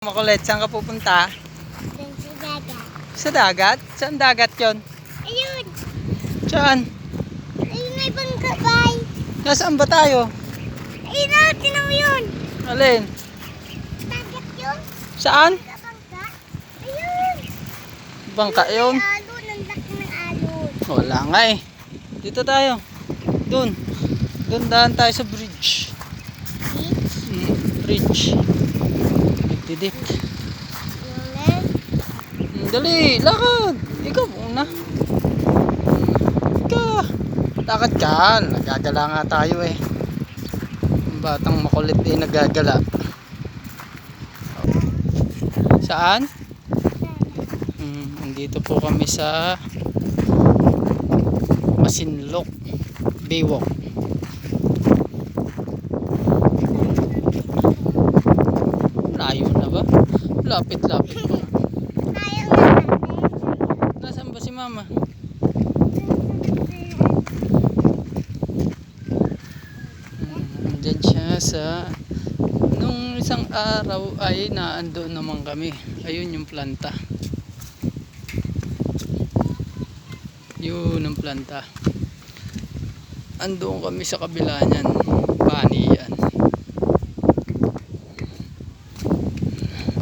Makulit, saan ka pupunta? Sa dagat. Sa dagat? Saan dagat yon? Ayun! Saan? Ayun na ibang kabay. Nasaan ba tayo? Ayun na, tinan mo yun. Alin? Dagat yun. Saan? Bangka. Ayun. Bangka yun? May alon, ang laki ng alon. Wala nga eh. Dito tayo. Doon. Doon daan tayo sa bridge. Bridge. Nagdidip. Dali, lakad. Ikaw muna. Lakad ka. Nagagala nga tayo eh. Ang batang makulit eh nagagala. Saan? Nandito po kami sa Masinloc Baywalk. Layo na ba? Lapit-lapit po. Nasaan ba si mama? Andyan siya sa nung isang araw ay naandoon naman kami. Ayun yung planta. Yun ang planta. Andoon kami sa kabila niyan. Pani yan.